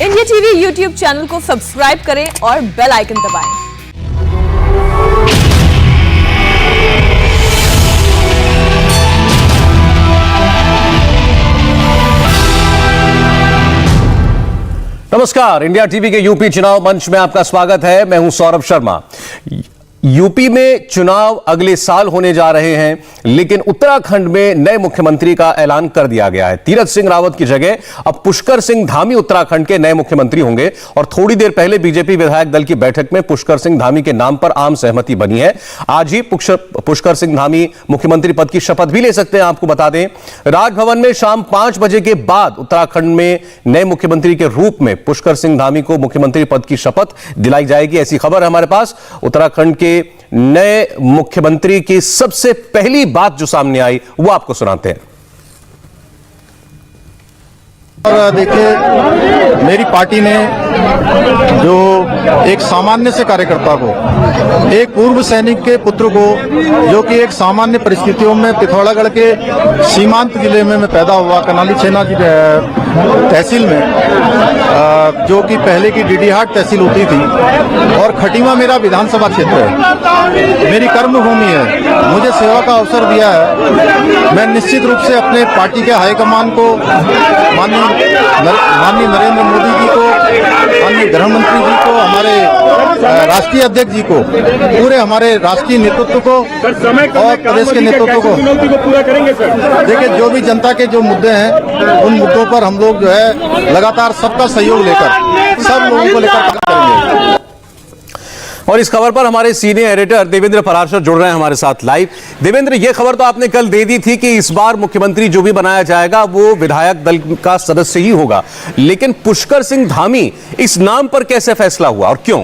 India TV YouTube channel को subscribe करें और बेल आइकन दबाएं। नमस्कार, इंडिया टीवी के यूपी चुनाव मंच में आपका स्वागत है। मैं हूं सौरभ शर्मा। यूपी में चुनाव अगले साल होने जा रहे हैं, लेकिन उत्तराखंड में नए मुख्यमंत्री का ऐलान कर दिया गया है। तीरथ सिंह रावत की जगह अब पुष्कर सिंह धामी उत्तराखंड के नए मुख्यमंत्री होंगे और थोड़ी देर पहले बीजेपी विधायक दल की बैठक में पुष्कर सिंह धामी के नाम पर आम सहमति बनी है। आज ही पुष्कर सिंह धामी मुख्यमंत्री पद की शपथ भी ले सकते हैं। आपको बता दें, राजभवन में शाम 5 बजे के बाद उत्तराखंड में नए मुख्यमंत्री के रूप में पुष्कर सिंह धामी को मुख्यमंत्री पद की शपथ दिलाई जाएगी, ऐसी खबर है हमारे पास। उत्तराखंड के नए मुख्यमंत्री की सबसे पहली बात जो सामने आई वो आपको सुनाते हैं। और देखिए, मेरी पार्टी ने जो एक सामान्य से कार्यकर्ता को, एक पूर्व सैनिक के पुत्र को, जो कि एक सामान्य परिस्थितियों में पिथौरागढ़ के सीमांत जिले में मैं पैदा हुआ, कनाली छेना की तहसील में, जो कि पहले की डीडीहाट तहसील होती थी, और खटीमा मेरा विधानसभा क्षेत्र है, मेरी कर्मभूमि है, मुझे सेवा का अवसर दिया है। मैं निश्चित रूप से अपने पार्टी के हाईकमान को, माननीय नरेंद्र मोदी जी को, माननीय गृह मंत्री जी को, हमारे राष्ट्रीय अध्यक्ष जी को, पूरे हमारे राष्ट्रीय नेतृत्व को और प्रदेश के नेतृत्व को पूरा करेंगे सर। देखिए, जो भी जनता के जो मुद्दे हैं, उन मुद्दों पर हम लोग जो है लगातार सबका सहयोग लेकर, सब लोगों को लेकर काम करेंगे। और इस खबर पर हमारे सीनियर एडिटर देवेंद्र पराशर जुड़ रहे हैं हमारे साथ लाइव। देवेंद्र, यह खबर तो आपने कल दे दी थी कि इस बार मुख्यमंत्री जो भी बनाया जाएगा वो विधायक दल का सदस्य ही होगा, लेकिन पुष्कर सिंह धामी इस नाम पर कैसे फैसला हुआ और क्यों?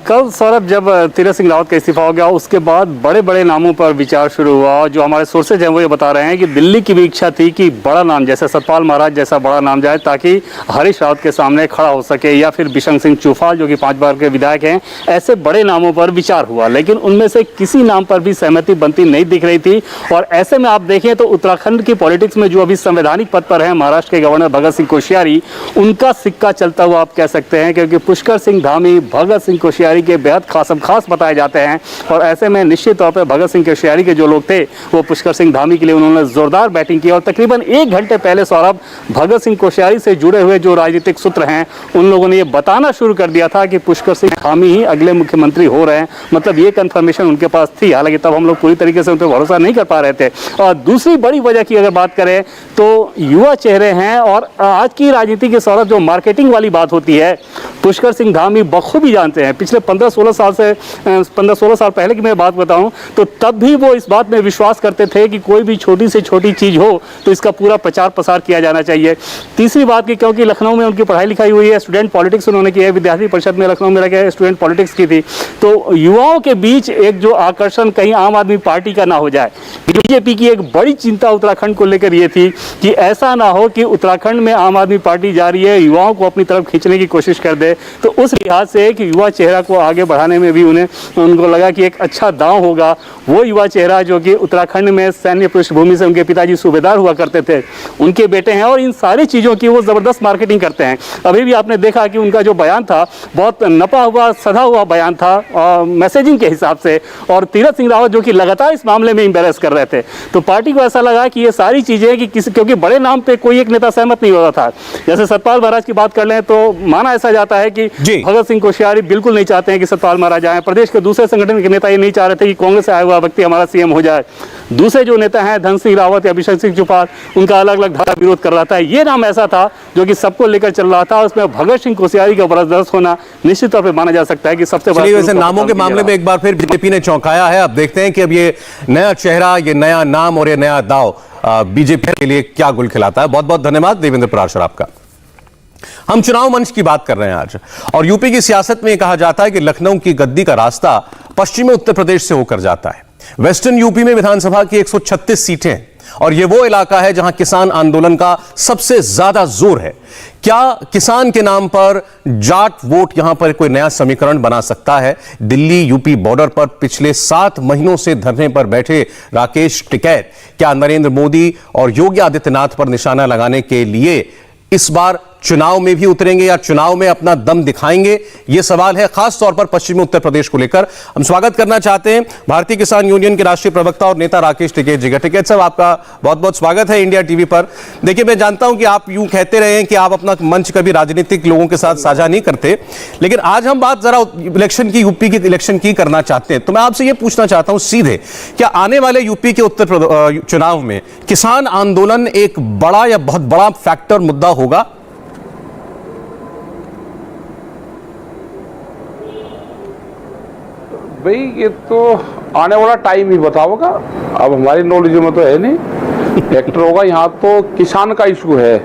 कल सौरभ, जब तीरथ सिंह रावत का इस्तीफा हो गया, उसके बाद बड़े बड़े नामों पर विचार शुरू हुआ। जो हमारे सोर्सेज हैं वो ये बता रहे हैं कि दिल्ली की भी इच्छा थी कि बड़ा नाम जैसे सतपाल महाराज जैसा बड़ा नाम जाए, ताकि हरीश रावत के सामने खड़ा हो सके, या फिर बिशंग सिंह चूफाल जो कि 5 बार के विधायक हैं। ऐसे बड़े नामों पर विचार हुआ, लेकिन उनमें से किसी नाम पर भी सहमति बनती नहीं दिख रही थी। और ऐसे में आप देखें तो उत्तराखंड की पॉलिटिक्स में जो अभी संवैधानिक पद पर है महाराष्ट्र के गवर्नर भगत सिंह कोश्यारी, उनका सिक्का चलता हुआ आप कह सकते हैं, क्योंकि पुष्कर सिंह धामी भगत सिंह कोश्यारी के बेहद खास बताए जाते हैं। और ऐसे में निश्चित तौर पर भगत सिंह कोश्यारी के जो लोग थे वो पुष्कर सिंह धामी के लिए उन्होंने जोरदार बैटिंग की। और तकरीबन 1 घंटे पहले सौरभ, भगत सिंह कोश्यारी से जुड़े हुए जो राजनीतिक सूत्र हैं उन लोगों ने ये बताना शुरू कर दिया था कि पुष्कर सिंह धामी ही अगले मुख्यमंत्री हो रहे हैं। मतलब ये कंफर्मेशन उनके पास थी, हालांकि तब हम लोग पूरी तरीके से उन पर भरोसा नहीं कर पा रहे थे। और दूसरी बड़ी वजह की अगर बात करें तो युवा चेहरे हैं, और आज की राजनीति के सौरभ जो मार्केटिंग वाली बात होती है, पुष्कर सिंह धामी बखूबी जानते हैं। पिछले 15-16 साल पहले की मैं बात बताऊं तो तब भी वो इस बात में विश्वास करते थे कि कोई भी छोटी से छोटी चीज हो तो इसका पूरा प्रचार प्रसार किया जाना चाहिए। तीसरी बात की, क्योंकि लखनऊ में उनकी पढ़ाई लिखाई हुई है, स्टूडेंट पॉलिटिक्स उन्होंने की है, विद्यार्थी परिषद में लखनऊ में रह स्टूडेंट पॉलिटिक्स की थी, तो युवाओं के बीच एक जो आकर्षण कहीं आम आदमी पार्टी का ना हो जाए। बीजेपी की एक बड़ी चिंता उत्तराखंड को लेकर ये थी कि ऐसा ना हो कि उत्तराखंड में आम आदमी पार्टी जा रही है, युवाओं को अपनी तरफ खींचने की कोशिश कर दे। तो उस लिहाज से कि युवा चेहरा को आगे बढ़ाने में भी उनको लगा कि एक अच्छा दांव होगा। वो युवा चेहरा जो कि उत्तराखंड में सैन्य पृष्ठभूमि से उनके पिताजी सूबेदार हुआ करते थे, उनके बेटे हैं, और इन सारी चीज़ों की वो ज़बरदस्त मार्केटिंग करते हैं। अभी भी आपने देखा कि उनका जो बयान था बहुत नपा हुआ, सधा हुआ बयान था मैसेजिंग के हिसाब से। और तीरथ सिंह रावत जो कि लगातार इस मामले में एम्बेरस कर रहे थे, तो पार्टी को ऐसा लगा कि ये सारी चीज़ें कि क्योंकि बड़े नाम पर कोई एक नेता सहमत नहीं होता था। जैसे सतपाल महाराज की बात कर लें तो माना ऐसा जाता है कि भगत सिंह कोश्यारी बिल्कुल नहीं चाहते हैं कि सतपाल महाराज आए। प्रदेश के दूसरे संगठन के नेता ये नहीं चाह रहे थे कि कांग्रेस से आया हुआ व्यक्ति हमारा सीएम हो जाए। दूसरे जो नेता हैं धन सिंह रावत या बिशंग सिंह चूफाल, उनका अलग अलग धारा विरोध कर रहा था। ये नाम ऐसा था जो कि सबको लेकर चल रहा था। उसमें भगत सिंह कोश्यारी का जबरदस्त होना निश्चित तौर पर माना जा सकता है कि सबसे बड़ा। वैसे नामों के मामले में एक बार फिर बीजेपी ने चौंकाया है। अब देखते हैं कि अब ये नया चेहरा, ये नया नाम और ये नया दाव बीजेपी के लिए क्या गुल खिलाता है। बहुत बहुत धन्यवाद देवेंद्र पराशर आपका। हम चुनाव मंच की बात कर रहे हैं आज, और यूपी की सियासत में कहा जाता है कि लखनऊ की गद्दी का रास्ता पश्चिमी उत्तर प्रदेश से होकर जाता है। वेस्टर्न यूपी में विधानसभा की 136 सीटें हैं, और यह वो इलाका है जहां किसान आंदोलन का सबसे ज्यादा जोर है। क्या किसान के नाम पर जाट वोट यहां पर कोई नया समीकरण बना सकता है? दिल्ली यूपी बॉर्डर पर पिछले 7 महीनों से धरने पर बैठे राकेश टिकैत क्या नरेंद्र मोदी और योगी आदित्यनाथ पर निशाना लगाने के लिए इस बार चुनाव में भी उतरेंगे या चुनाव में अपना दम दिखाएंगे, यह सवाल है खास तौर पर पश्चिमी उत्तर प्रदेश को लेकर। हम स्वागत करना चाहते हैं भारतीय किसान यूनियन के राष्ट्रीय प्रवक्ता और नेता राकेश टिकैत जी का। टिकैत साहब, आपका बहुत बहुत स्वागत है इंडिया टीवी पर। देखिए, मैं जानता हूं कि आप यूं कहते रहे हैं कि आप अपना मंच कभी राजनीतिक लोगों के साथ साझा नहीं करते, लेकिन आज हम बात जरा इलेक्शन की, यूपी की इलेक्शन की करना चाहते हैं। तो मैं आपसे यह पूछना चाहता हूं सीधे, क्या आने वाले यूपी के उत्तर चुनाव में किसान आंदोलन एक बड़ा या बहुत बड़ा फैक्टर मुद्दा होगा? भाई ये तो आने वाला टाइम ही बताओगा, अब हमारी नॉलेज में तो है नहीं। फैक्टर होगा यहाँ तो किसान का इशू है,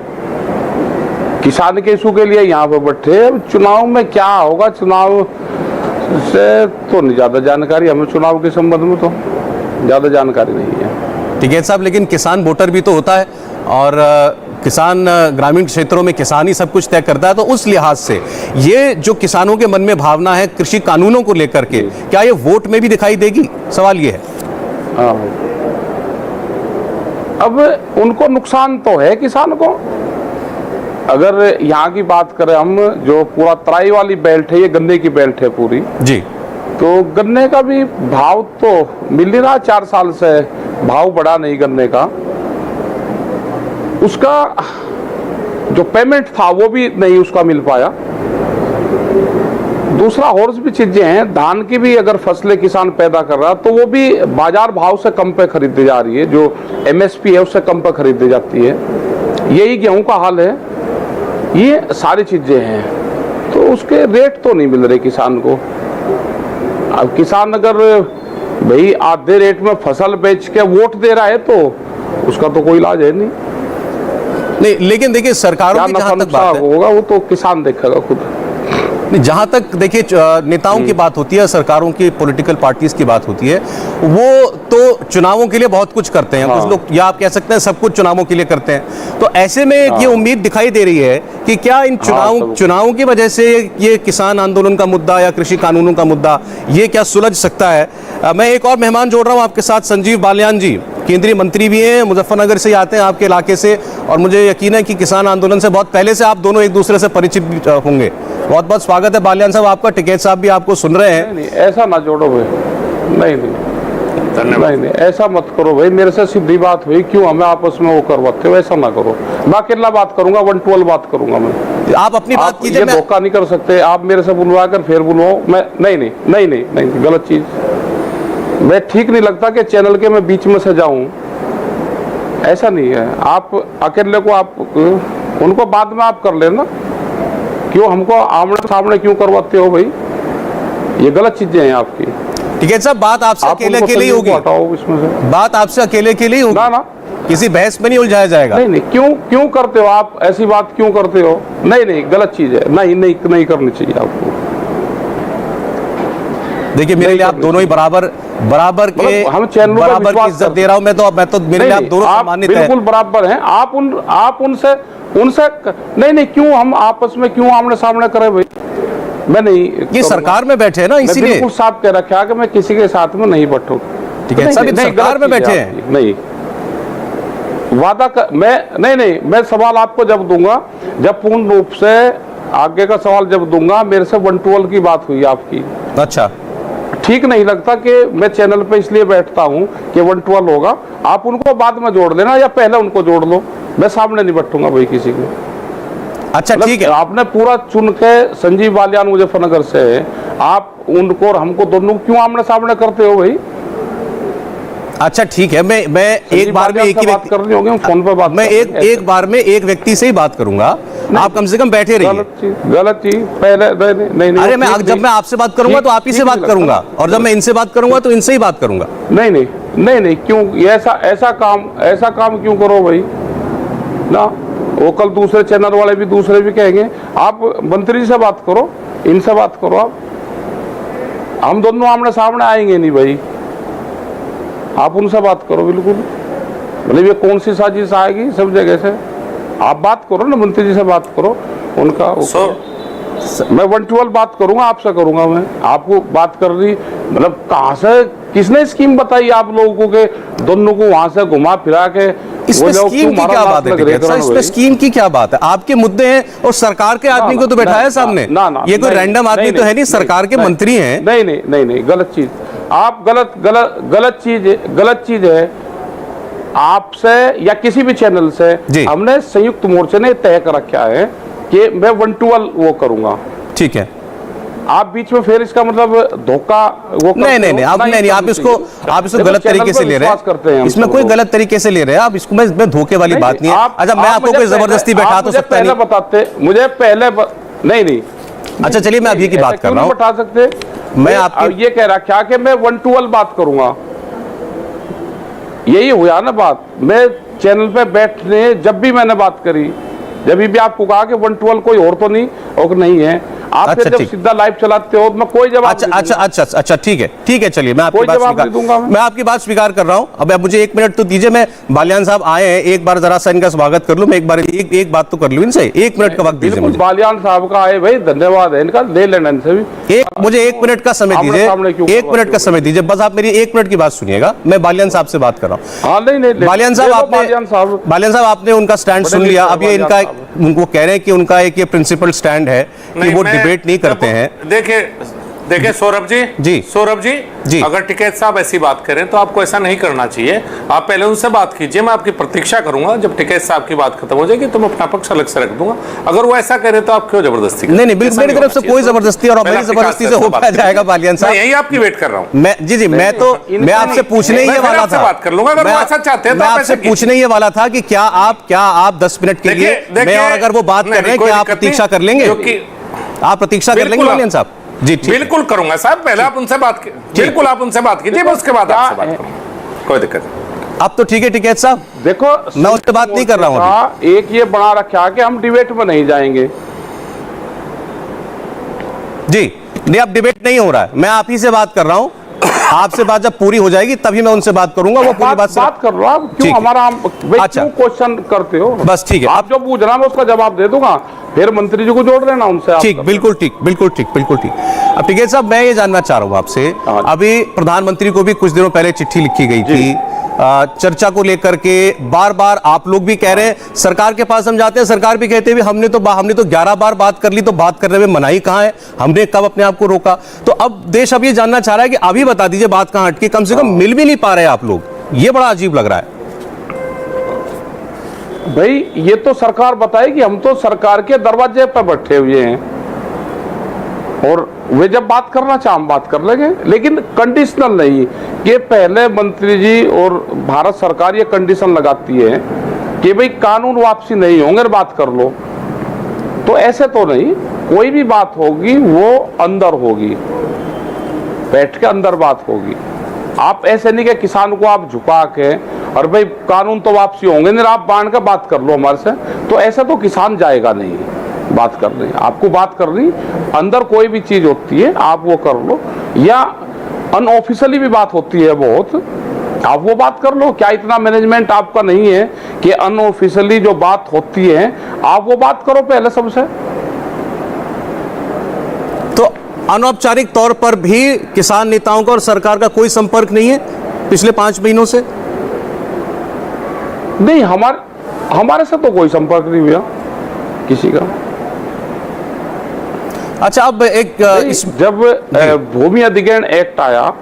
किसान के इशू के लिए यहाँ पे बैठे। अब चुनाव में क्या होगा, चुनाव से तो नहीं ज्यादा जानकारी हमें, चुनाव के संबंध में तो ज्यादा जानकारी नहीं है। टिकैत साहब, लेकिन किसान वोटर भी तो होता है और किसान ग्रामीण क्षेत्रों में किसान ही सब कुछ तय करता है, तो उस लिहाज से ये जो किसानों के मन में भावना है कृषि कानूनों को लेकर के, क्या ये वोट में भी दिखाई देगी? सवाल ये है। हाँ, अब उनको नुकसान तो है किसान को। अगर यहाँ की बात करें हम, जो पूरा तराई वाली बेल्ट है, ये गन्ने की बेल्ट है पूरी जी, तो गन्ने का भी भाव तो मिल नहीं रहा, 4 साल से भाव बढ़ा नहीं गन्ने का। उसका जो पेमेंट था वो भी नहीं उसका मिल पाया। दूसरा और भी चीजें हैं, धान की भी अगर फसलें किसान पैदा कर रहा तो वो भी बाजार भाव से कम पे खरीदी जा रही है, जो एमएसपी है उससे कम पे खरीदी जाती है। यही गेहूं का हाल है, ये सारी चीजें हैं, तो उसके रेट तो नहीं मिल रहे किसान को। अब किसान अगर भाई आधे रेट में फसल बेच के वोट दे रहा है तो उसका तो कोई इलाज है नहीं। लेकिन देखिए, सरकारों की जहां तक बात है, होगा वो तो किसान देखेगा खुद। नहीं, जहां तक देखिए नेताओं की बात होती है, सरकारों की, पॉलिटिकल पार्टीज की बात होती है, वो तो चुनावों के लिए बहुत कुछ करते हैं। हाँ। कुछ लोग, या आप कह सकते हैं सब कुछ चुनावों के लिए करते हैं। तो ऐसे में ये उम्मीद दिखाई दे रही है कि क्या इन चुनावों की वजह से ये किसान आंदोलन का मुद्दा या कृषि कानूनों का मुद्दा ये क्या सुलझ सकता है? मैं एक और मेहमान जोड़ रहा हूं आपके साथ, संजीव बालियान जी, केंद्रीय मंत्री भी हैं, मुजफ्फरनगर से आते हैं आपके इलाके से, और मुझे यकीन है कि किसान आंदोलन से बहुत पहले से आप दोनों एक दूसरे से परिचित होंगे। बहुत बहुत स्वागत है बालियान साहब आपका। टिकैत साहब भी आपको सुन रहे हैं। नहीं, ऐसा ना जोड़ो भाई, नहीं, नहीं, ऐसा मत करो भाई। मेरे से सीधी बात हुई, क्यों हमें आपस में वो करवाते हो? ऐसा ना करो। मैं अकेला बात करूंगा, 1-2 बात करूंगा मैं। आप अपनी बात कीजिए, धोखा नहीं कर सकते। आप मेरे से बुलवा कर फिर बुलवाओ, मैं नहीं, गलत चीज। मैं ठीक नहीं लगता कि चैनल के मैं बीच में से जाऊं, ऐसा नहीं है। आप अकेले को, आप उनको बाद में आप कर लेना, क्यों हमको आमने सामने क्यों करवाते हो भाई? ये गलत चीजें हैं आपकी। टिकैत साहब, बात आपसे अकेले के लिए होगी, हटाओ इसमें से। बात आपसे अकेले के लिए होगी ना, किसी बहस में नहीं उलझाया जाएगा। नहीं, क्यों करते हो आप ऐसी बात, क्यों करते हो? नहीं, गलत चीज है, नहीं करनी चाहिए आपको। देखिए, मेरे लिए आप दोनों ही बराबर के, हम चैनल बराबर की इज्जत दे रहा हूं। मैं तो मेरे लिए आप दोनों सम्मानित हैं। बिल्कुल बराबर हैं आप उनसे नहीं, क्यों हम आपस में क्यों आमने सामने करें भाई? मैं नहीं, ये सरकार में बैठे हैं ना, इसीलिए बिल्कुल साफ कह रखा है कि मैं किसी के साथ में नहीं बैठूं। ठीक है, सब सरकार में बैठे हैं। नहीं, वादा कर, मैं सवाल आपको जब दूंगा, जब पूर्ण रूप से आगे का सवाल जब दूंगा। मेरे से 1-2 की बात हुई आपकी। अच्छा, ठीक नहीं लगता कि मैं चैनल पे इसलिए बैठता हूं कि 1-2 होगा। आप उनको बाद में जोड़ लेना या पहले उनको जोड़ लो, मैं सामने नहीं बैठूंगा भाई किसी को। अच्छा, ठीक है। आपने पूरा चुन के संजीव बालियान मुजफ्फरनगर से, आप उनको और हमको दोनों क्यों आमने सामने करते हो भाई? अच्छा, ठीक है, मैं एक बार में एक ही बात करनी होगी, फोन पर बात, मैं एक बार में एक व्यक्ति से ही बात करूंगा। आप कम से कम बैठे रहिए। गलत चीज पहले नहीं। अरे जब मैं आपसे बात करूंगा तो आप ही से बात करूंगा, और जब मैं इनसे बात करूंगा तो इनसे ही बात करूंगा। नहीं, क्यों ऐसा काम क्यों करो भाई ना? वो कल दूसरे चैनल वाले भी दूसरे भी कहेंगे। आप मंत्री से बात करो, इनसे बात करो। आप हम दोनों आमने सामने आएंगे नहीं भाई, आप उनसे बात करो। बिल्कुल, मतलब ये कौन सी साजिश आएगी सब जगह से? आप बात करो ना, मंत्री जी से बात करो उनका। मैं 1 to 1 बात करूंगा, आपसे करूंगा। मैं आपको बात कर रही, मतलब कहाँ से, किसने स्कीम बताई आप लोगों को कि दोनों को वहां से घुमा फिरा के? इसमें स्कीम की क्या बात है टिकैत साहब? इसमें स्कीम की क्या बात है? आपके मुद्दे हैं और सरकार के आदमी को तो बैठाया है सामने। ये कोई रैंडम आदमी तो है नहीं, सरकार के मंत्री हैं। नहीं, गलत चीज आप, गलत चीज है। आपसे या किसी भी चैनल से हमने संयुक्त मोर्चे ने तय कर रखा है कि मैं 1 to 1 वो करूंगा। ठीक है, आप बीच में फिर इसका मतलब धोखा वो नहीं, आप इसको गलत तरीके से ले रहे हैं। इसमें कोई गलत तरीके से ले रहे हैं आप इसको। मैं धोखे वाली बात नहीं है। अच्छा, मैं आपको कोई जबरदस्ती बैठा तो सकता नहीं। बताते मुझे पहले नहीं। अच्छा चलिए, मैं अभी की बात कर रहा हूँ। बता सकते मैं आपको ये कह रहा क्या कि मैं 1 to 1 बात करूंगा। यही हुआ ना बात। मैं चैनल पे बैठने जब भी मैंने बात करी, जब भी आपको कहा कि 1 to 1 कोई और तो नहीं और नहीं है, आप जब सीधा लाइव चलाते हो तो मैं कोई जवाब अच्छा ठीक है, चलिए मैं आपकी बात स्वीकार कर रहा हूं। अब मुझे 1 मिनट तो दीजिए, मैं बालियान साहब आए हैं, एक बार जरा सा इनका स्वागत कर लूं। मैं एक बात तो कर लूं इनसे। 1 मिनट का वक्त दीजिए मुझे। बालियान साहब का आए भाई, धन्यवाद है इनका, ले लेना इनसे भी। मुझे 1 मिनट का समय दीजिए, 1 मिनट का समय दीजिए बस। आप मेरी 1 मिनट की बात सुनिएगा। मैं बालियान साहब से बात कर रहा हूँ। बालियान साहब आपने उनका स्टैंड सुन लिया। अब ये इनका, उनको कह रहे हैं कि उनका एक ये प्रिंसिपल स्टैंड है कि वो डिबेट नहीं करते हैं। देखिए सौरभ जी, अगर टिकैत साहब ऐसी बात करें तो आपको ऐसा नहीं करना चाहिए। आप पहले उनसे बात कीजिए, मैं आपकी प्रतीक्षा करूंगा। जब टिकैत साहब की बात खत्म हो जाएगी तो मैं अपना पक्ष अलग से रख दूंगा। अगर वो ऐसा करे तो आप क्यों जबरदस्ती? नहीं, बिल्कुल मेरी तरफ से कोई जबरदस्ती और मेरी जबरदस्ती से हो पाया जाएगा। बालियान साहब, यही आपकी वेट कर रहा हूँ मैं। जी, मैं आपसे पूछने ही वाला था, बात कर लूंगा। अगर वो ऐसा चाहते हैं मैं आपसे पूछने ही वाला था कि क्या आप 10 मिनट के लिए, और अगर वो बात कर रहे हैं कि आप प्रतीक्षा कर लेंगे, आप प्रतीक्षा कर लेंगे बालियान साहब? जी बिल्कुल करूंगा साहब। पहले आप उनसे बात बिल्कुल आप उनसे बात कीजिए, उसके बाद आपसे बात करूंगा, कोई दिक्कत नहीं। अब तो ठीक है टिकैत साहब, देखो मैं उससे बात नहीं कर रहा हूँ। एक ये बना रखा कि हम डिबेट में नहीं जाएंगे। जी नहीं, अब डिबेट नहीं हो रहा है, मैं आप ही से बात कर रहा हूँ। आपसे बात जब पूरी हो जाएगी तभी मैं उनसे बात करूंगा। वो पूरी बात कर रहा हूं। क्यों हमारा क्यों क्वेश्चन करते हो? बस ठीक है, आप जो पूछ रहा मैं उसका जवाब दे दूंगा, फिर मंत्री जी को जोड़ लेना उनसे। ठीक, बिल्कुल ठीक। अब टिकैत साहब, मैं ये जानना चाह रहा हूँ आपसे, अभी प्रधानमंत्री को भी कुछ दिनों पहले चिट्ठी लिखी गई थी चर्चा को लेकर के। बार बार आप लोग भी कह रहे हैं, सरकार के पास हम जाते हैं, सरकार भी कहते हैं हमने तो 11 बार बात कर ली, तो बात करने में मनाही कहां है? हमने कब अपने आप को रोका? तो अब देश अब ये जानना चाह रहा है कि अभी बता दीजिए बात कहां अटकी। कम से कम मिल भी नहीं पा रहे आप लोग, ये बड़ा अजीब लग रहा है। भाई ये तो सरकार बताएगी, हम तो सरकार के दरवाजे पर बैठे हुए हैं और वे जब बात करना चाहे हम बात कर लेंगे, लेकिन कंडीशनल नहीं कि पहले मंत्री जी और भारत सरकार ये कंडीशन लगाती है कि भाई कानून वापसी नहीं होंगे, बात कर लो। तो ऐसे तो नहीं, कोई भी बात होगी वो अंदर होगी, बैठ के अंदर बात होगी। आप ऐसे नहीं कि किसान को आप झुका के और भाई कानून तो वापसी होंगे नहीं, आप बांध के बात कर लो हमारे से, तो ऐसा तो किसान जाएगा नहीं बात करनी। आपको बात करनी, अंदर कोई भी चीज होती है आप वो कर लो, या अनऑफिशियली भी बात होती है बहुत, आप वो बात कर लो। क्या इतना मैनेजमेंट आपका नहीं है कि अनऑफिशियली जो बात होती है आप वो बात करो पहले सबसे? तो अनौपचारिक तौर पर भी किसान नेताओं का और सरकार का कोई संपर्क नहीं है पिछले 5 महीनों से? नहीं, हमारे से तो कोई संपर्क नहीं हुआ किसी का। अच्छा, अब एक जब भूमि अधिग्रहण एक्ट आया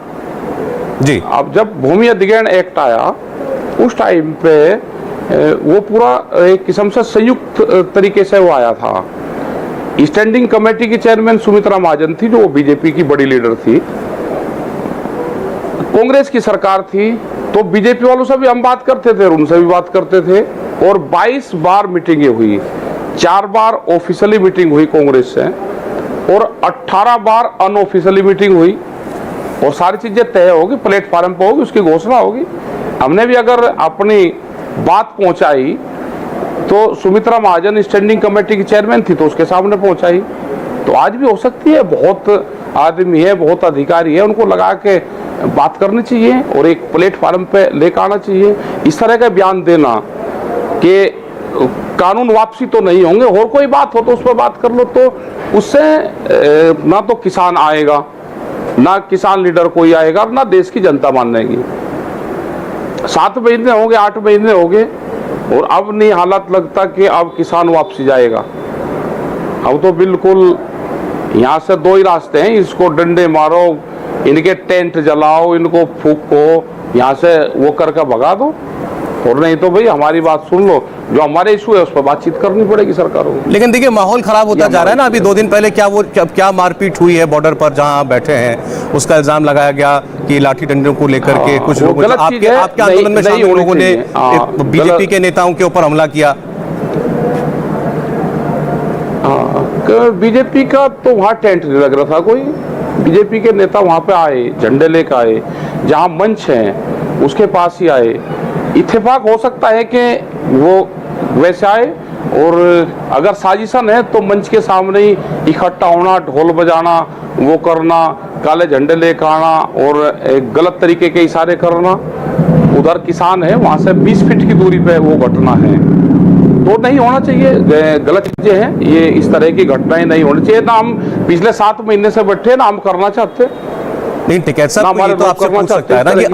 जी, अब जब भूमि अधिग्रहण एक्ट आया उस टाइम पे वो पूरा एक किस्म से संयुक्त तरीके से वो आया था। स्टैंडिंग कमेटी की चेयरमैन सुमित्रा महाजन थी, जो बीजेपी की बड़ी लीडर थी। कांग्रेस की सरकार थी तो बीजेपी वालों से भी हम बात करते थे और उनसे भी बात करते थे, और 22 बार मीटिंगें हुई। 4 बार ऑफिशियली मीटिंग हुई कांग्रेस से और 18 बार अनऑफिशियली मीटिंग हुई, और सारी चीजें तय होगी, प्लेटफॉर्म पर होगी, उसकी घोषणा होगी। हमने भी अगर अपनी बात पहुंचाई तो सुमित्रा महाजन स्टैंडिंग कमेटी की चेयरमैन थी तो उसके सामने पहुंचाई। तो आज भी हो सकती है, बहुत आदमी है, बहुत अधिकारी है, उनको लगा के बात करनी चाहिए और एक प्लेटफॉर्म पे लेकर आना चाहिए। इस तरह का बयान देना कि कानून वापसी तो नहीं होंगे, और कोई बात हो तो उस पर बात कर लो। तो उससे ना तो किसान आएगा, ना किसान लीडर कोई आएगा, ना देश की जनता मानेगी। 7 महीने हो गए, 8 महीने हो गए, और अब नहीं हालत लगता कि अब किसान वापसी जाएगा। अब तो बिल्कुल यहाँ से 2 ही रास्ते हैं, इसको डंडे मारो, इनके टेंट जलाओ, इनको फूको, यहाँ से वो करके भगा दो, और नहीं तो भाई हमारी बात सुन लो, जो हमारे इशू है उस पर बातचीत करनी पड़ेगी सरकारों को। लेकिन देखिए माहौल खराब होता जा रहा है ना। अभी 2 दिन पहले क्या मारपीट हुई है बॉर्डर पर जहां आप बैठे हैं, उसका इल्जाम लगाया गया कि लाठी डंडों को लेकर के कुछ लोगों ने, आपके आंदोलन में शामिल लोगों ने बीजेपी के नेताओं के ऊपर हमला किया। बीजेपी का तो वहाँ टेंट नहीं लग रहा था कोई। बीजेपी के नेता वहाँ पे आए, झंडे लेकर आए, जहाँ मंच है उसके पास ही आए। इत्तेफाक हो सकता है कि वो वैसे आए, और अगर साजिशन है तो मंच के सामने ही इकट्ठा होना, ढोल बजाना, वो करना, काले झंडे लेकर आना और एक गलत तरीके के इशारे करना। उधर किसान है, वहाँ से 20 फीट की दूरी पे वो घटना है, तो नहीं होना चाहिए। गलत चीजें हैं ये, इस तरह की घटनाएं नहीं होनी चाहिए ना। हम पिछले 7 महीने से बैठे ना, हम करना चाहते नहीं। टिकैत साहब ये तो आपसे पूछ सकता है ना कि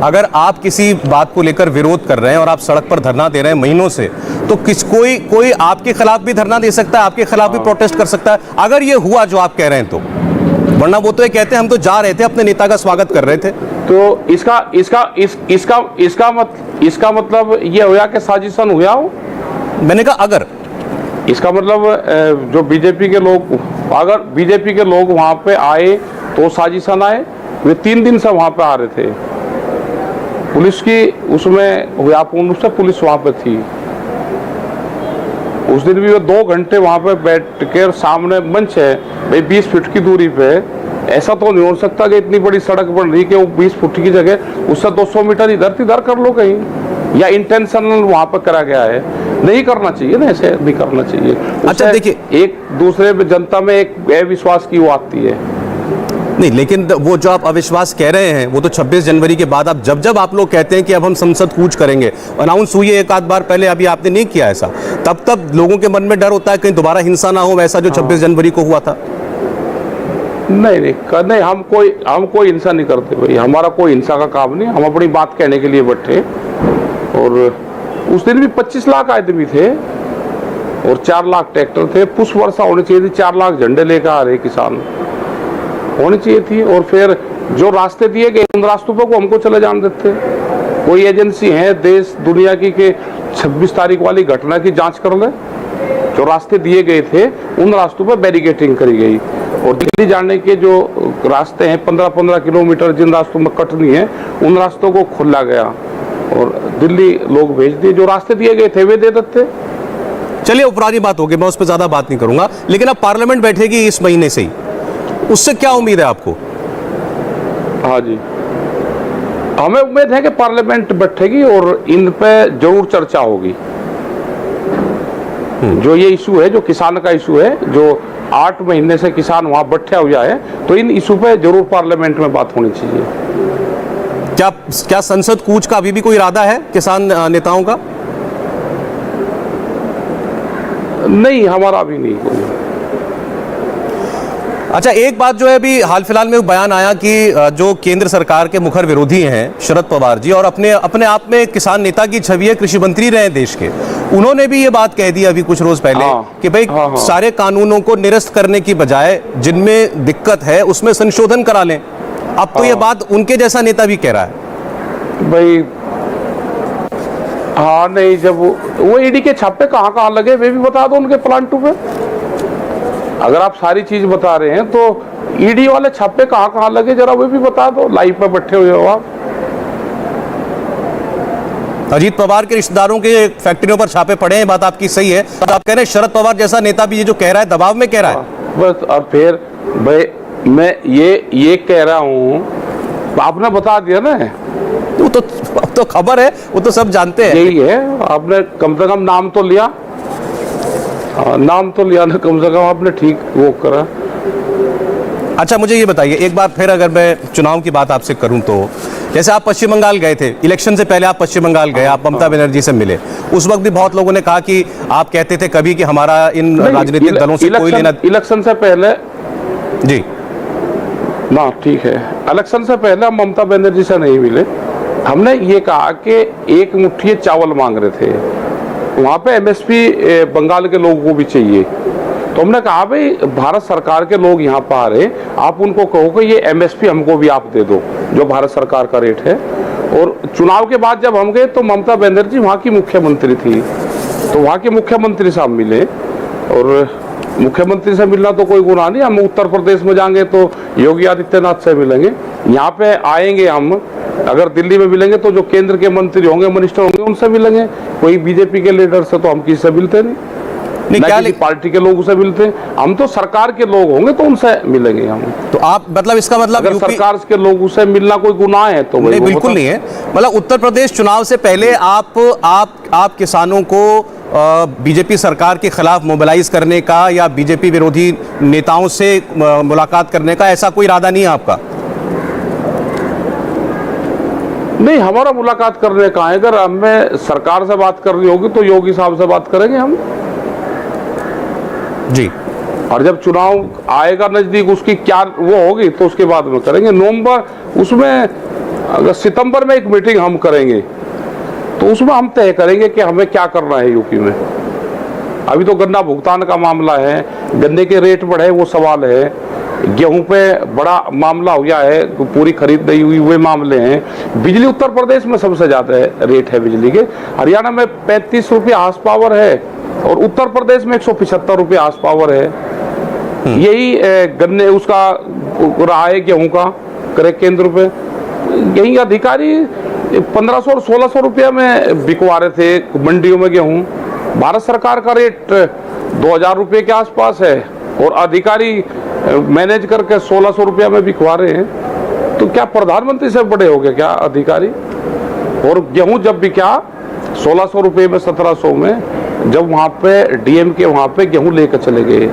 अगर आप किसी बात को लेकर विरोध कर रहे हैं और आप सड़क पर धरना दे रहे हैं महीनों से, तो कोई आपके खिलाफ भी धरना दे सकता है, आपके खिलाफ भी प्रोटेस्ट कर सकता है, अगर ये हुआ जो आप कह रहे हैं तो। वरना वो तो ये कहते हैं हम तो जा रहे थे, अपने नेता का स्वागत कर रहे थे। तो इसका मतलब ये हुआ कि साजिशन हुआ हो। मैंने कहा अगर इसका मतलब जो बीजेपी के लोग, अगर बीजेपी के लोग वहां पे आए तो साजिशन आए। वे 3 दिन से वहां पे आ रहे थे, पुलिस की उसमें व्यापूर्ण से पुलिस वहां पे थी। उस दिन भी वो 2 घंटे वहां पे बैठ के, सामने मंच है भाई 20 फीट की दूरी पे। ऐसा तो नहीं हो सकता कि इतनी बड़ी सड़क बन रही कि वो 20 फुट की जगह उससे 200 मीटर इधर कर लो कहीं, या इंटेंशनल वहां पर करा गया है। नहीं करना चाहिए ना, ऐसे नहीं करना चाहिए। अच्छा देखिए, एक दूसरे पे जनता में एक अविश्वास की वो आती है। नहीं, लेकिन वो जो आप अविश्वास कह रहे हैं वो तो 26 जनवरी के बाद आप जब आप लोग कहते हैं कि अब हम संसद कूच करेंगे, अनाउंस हुई है 1 आध बार पहले, अभी आपने नहीं किया ऐसा, तब लोगों के मन में डर होता है कहीं दोबारा हिंसा ना हो वैसा जो 26 जनवरी को हुआ था। नहीं, हम कोई हिंसा नहीं करते भाई, हमारा कोई हिंसा का काम नहीं। हम अपनी बात कहने के लिए बैठे, और उस दिन भी 25 लाख आदमी थे और 4 लाख ट्रैक्टर थे। पुष्प वर्षा होनी चाहिए थी, 4 लाख झंडे लेकर आ रहे किसान होनी चाहिए थी। और फिर जो रास्ते दिए गए उन रास्तों पर को हमको चले जाने देते। कोई एजेंसी है देश दुनिया की के 26 तारीख वाली घटना की जांच कर ले। जो रास्ते दिए गए थे उन रास्तों पर बैरिकेडिंग करी गई, और दिल्ली जाने के जो रास्ते हैं 15-15 किलोमीटर जिन रास्तों में कटनी है उन रास्तों को खोला गया और दिल्ली लोग भेज दिए। जो रास्ते दिए गए थे वे दे देते। चलिए वो पुरानी बात होगी, मैं उस पर ज्यादा बात नहीं करूंगा। लेकिन अब पार्लियामेंट बैठेगी इस महीने से ही, उससे क्या उम्मीद है आपको? हाँ जी, हमें उम्मीद है कि पार्लियामेंट बैठेगी और इन पे जरूर चर्चा होगी। जो ये इशू है, जो किसान का इशू है, जो 8 महीने से किसान वहां बैठा हुआ है, तो इन इशू पे जरूर पार्लियामेंट में बात होनी चाहिए। क्या संसद कूच का अभी भी कोई इरादा है किसान नेताओं का? नहीं, हमारा अभी नहीं कोई। अच्छा, एक बात जो है अभी हाल फिलहाल में बयान आया कि जो केंद्र सरकार के मुखर विरोधी हैं शरद पवार जी, और अपने आप में किसान नेता की छवि है, कृषि मंत्री रहे देश के, उन्होंने भी ये बात कह दी अभी कुछ रोज पहले कि भाई सारे कानूनों को निरस्त करने की बजाय जिनमें दिक्कत है उसमें संशोधन करा लें। अब तो ये बात उनके जैसा नेता भी कह रहा है भाई। हाँ, नहीं, जब वो ईडी के छापे कहाँ लगे वे भी बता दो उनके प्लांटों पे। अगर आप सारी चीज बता रहे हैं तो ईडी वाले छापे कहाँ लगे जरा वे भी बता दो। लाइव पे बैठे हुए हो आप। अजीत पवार के रिश्तेदारों के फैक्ट्रियों पर छापे पड़े हैं, बात आपकी सही है। तो आप कह रहे हैं शरद पवार जैसा नेता भी ये जो कह रहा है दबाव में कह रहा है बस। और फिर भाई मैं ये कह रहा हूँ, आपने बता दिया ना। वो तो खबर है, वो तो सब जानते हैं। यही है, आपने कम से कम नाम तो लिया। नाम तो लिया ना, कम से कम आपने ठीक वो करा। अच्छा, मुझे ये बताइए एक बार फिर, अगर मैं चुनाव की बात आपसे करूं तो जैसे आप पश्चिम बंगाल गए थे, इलेक्शन से पहले आप पश्चिम बंगाल गए, आप ममता बनर्जी से मिले, उस वक्त भी बहुत लोगों ने कहा कि आप कहते थे कभी कि हमारा इन राजनीतिक दलों से कोई लेना। इलेक्शन से पहले जी ना, ठीक है, इलेक्शन से पहले हम ममता बनर्जी से नहीं मिले। हमने ये कहा कि एक मुट्ठी चावल मांग रहे थे, वहाँ पे एमएसपी बंगाल के लोगों को भी चाहिए। तो हमने कहा भाई भारत सरकार के लोग यहाँ पर आ रहे, आप उनको कहो कि ये एमएसपी हमको भी आप दे दो जो भारत सरकार का रेट है। और चुनाव के बाद जब हम गए तो ममता बनर्जी वहाँ की मुख्यमंत्री थी, तो वहाँ के मुख्यमंत्री से हम मिले। और मुख्यमंत्री से मिलना तो कोई गुनाह नहीं, हम उत्तर प्रदेश में जाएंगे तो योगी आदित्यनाथ से मिलेंगे, यहाँ पे आएंगे हम अगर दिल्ली में मिलेंगे तो जो केंद्र के मंत्री होंगे, मिनिस्टर होंगे, उनसे मिलेंगे। कोई बीजेपी के लीडर से तो हम किसी से मिलते नहीं, क्या किसी पार्टी के लोगों से मिलते हैं। हम तो सरकार के लोग होंगे तो उनसे मिलेंगे हम। तो आप मतलब इसका मतलब अगर सरकार के लोगों से मिलना कोई गुनाह है तो नहीं, बिल्कुल नहीं है। मतलब उत्तर प्रदेश चुनाव से पहले आप किसानों को बीजेपी सरकार के खिलाफ मोबिलाइज करने का या बीजेपी विरोधी नेताओं से मुलाकात करने का ऐसा कोई इरादा नहीं है आपका? नहीं, हमारा मुलाकात करने का है। अगर हमें सरकार से बात करनी होगी तो योगी साहब से बात करेंगे हम जी। और जब चुनाव आएगा नजदीक, उसकी क्या वो होगी तो उसके बाद में करेंगे। नवंबर उसमें अगर सितंबर में एक मीटिंग हम करेंगे तो उसमें हम तय करेंगे कि हमें क्या करना है यूपी में। अभी तो गन्ना भुगतान का मामला है, गन्ने के रेट बढ़े वो सवाल है, गेहूं पे बड़ा मामला हो गया है, पूरी खरीद नहीं हुई, वे मामले हैं। बिजली उत्तर प्रदेश में सबसे ज्यादा रेट है बिजली के, हरियाणा में 35 रुपये हाउस पावर है और उत्तर प्रदेश में 175 रुपये हाउस पावर है। यही गन्ने उसका रहा है गेहूं का क्रय केंद्र पे। यही अधिकारी 1500 और 1600 रुपया में बिकवा रहे थे मंडियों में गेहूं। भारत सरकार का रेट 2000 रुपये के आसपास है और अधिकारी मैनेज करके 1600 रुपया में बिकवा रहे हैं। तो क्या प्रधानमंत्री से बड़े हो गए क्या अधिकारी? और गेहूं जब बिका 1600 रुपये में, 1700 में, जब वहां पे डीएम के वहां पे गेहूं लेकर चले गए,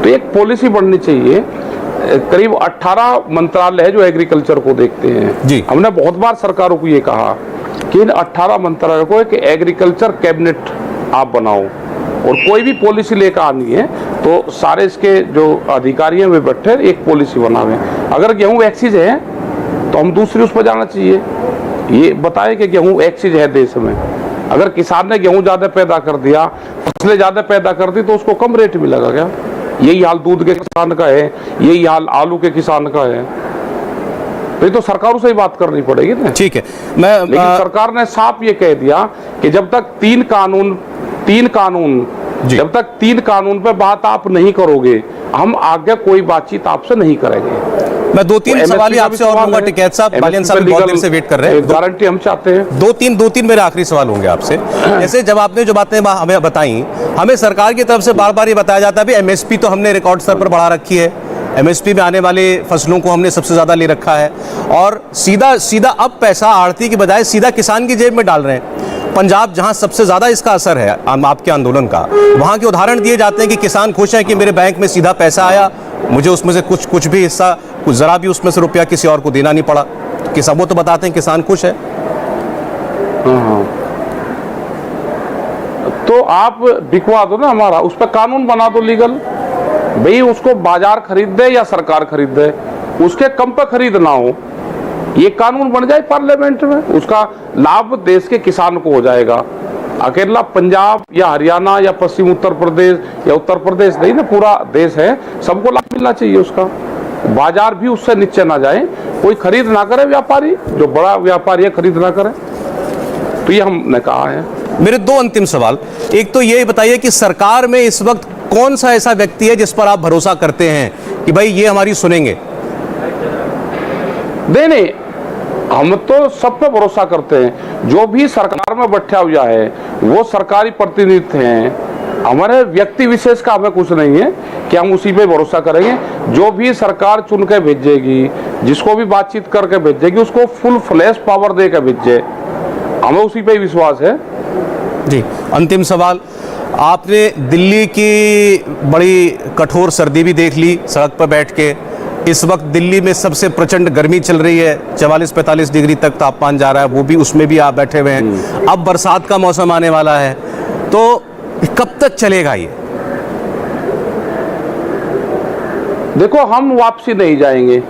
तो एक पॉलिसी बननी चाहिए। करीब 18 मंत्रालय है जो एग्रीकल्चर को देखते हैं जी। हमने बहुत बार सरकारों को ये कहा कि इन 18 मंत्रालयों को एक एग्रीकल्चर कैबिनेट आप बनाओ और कोई भी पॉलिसी लेकर आनी है तो सारे इसके जो अधिकारी हैं वे बैठे एक पॉलिसी बनावे। अगर गेहूं एक्सीज है तो हम दूसरी उस पर जाना चाहिए, ये बताए कि गेहूं एक्सीज है देश में। अगर किसान ने गेहूं ज्यादा पैदा कर दिया, फसलें ज्यादा पैदा कर दी तो उसको कम रेट मिलेगा क्या? यही हाल दूध के किसान का है, यही हाल आलू के किसान का है। तो ये तो सरकारों से ही बात करनी पड़ेगी ना। ठीक है, लेकिन सरकार ने साफ ये कह दिया कि जब तक तीन कानून पे बात आप नहीं करोगे, हम आगे कोई बातचीत आपसे नहीं करेंगे। मैं 2-3 सवाल ही आपसे और लूंगा। टिकैत साहब, बालियान साहब बहुत देर से वेट कर रहे हैं, गारंटी हम चाहते हैं। 2-3 मेरे आखिरी सवाल होंगे आपसे। जैसे जब आपने जो बातें हमें बताई, हमें सरकार की तरफ से बार बार ये बताया जाता है भी एमएसपी तो हमने रिकॉर्ड स्तर पर बढ़ा रखी है, एमएसपी में आने वाले फसलों को हमने सबसे ज्यादा ले रखा है और सीधा अब पैसा आढ़ती की बजाय सीधा किसान की जेब में डाल रहे हैं। पंजाब जहां सबसे ज्यादा इसका असर है आपके आंदोलन का, वहां के उदाहरण दिए जाते हैं कि किसान खुश हैं कि मेरे बैंक में सीधा पैसा आया, मुझे उसमें से कुछ भी हिस्सा, कुछ जरा भी उसमें से रुपया किसी और को देना नहीं पड़ा। किसान वो तो बताते हैं किसान खुश है। तो आप बिकवा दो ना, हमारा उस पर कानून बना दो लीगल, भाई उसको बाजार खरीद दे या सरकार खरीद दे, उसके कम पे खरीद ना हो, ये कानून बन जाए पार्लियामेंट में, उसका लाभ देश के किसान को हो जाएगा। अकेला पंजाब या हरियाणा या पश्चिम उत्तर प्रदेश या उत्तर प्रदेश नहीं ना, पूरा देश है, सबको लाभ मिलना चाहिए उसका। बाजार भी उससे नीचे ना जाए, कोई खरीद ना करे, व्यापारी जो बड़ा व्यापारी है खरीद ना करे। तो ये हमने कहा है। मेरे 2 अंतिम सवाल, एक तो ये बताइए कि सरकार में इस वक्त कौन सा ऐसा व्यक्ति है जिस पर आप भरोसा करते हैं कि भाई ये हमारी सुनेंगे? नहीं, हम तो सब पे भरोसा करते हैं। जो भी सरकार में बैठा हुआ है वो सरकारी प्रतिनिधि हैं, हमारे व्यक्ति विशेष का हमें कुछ नहीं है कि हम उसी पे भरोसा करेंगे। जो भी सरकार चुन के भेजेगी, जिसको भी बातचीत करके भेजेगी, उसको फुल फ्लैश पावर दे के भेजे, हमें उसी पे विश्वास है। जी, अंतिम सवाल, आपने दिल्ली की बड़ी कठोर सर्दी भी देख ली सड़क पर बैठ के, इस वक्त दिल्ली में सबसे प्रचंड गर्मी चल रही है, 44-45 डिग्री तक तापमान जा रहा है, वो भी उसमें भी आप बैठे हुए हैं। अब बरसात का मौसम आने वाला है, तो कब तक चलेगा ये? देखो, हम वापसी नहीं जाएंगे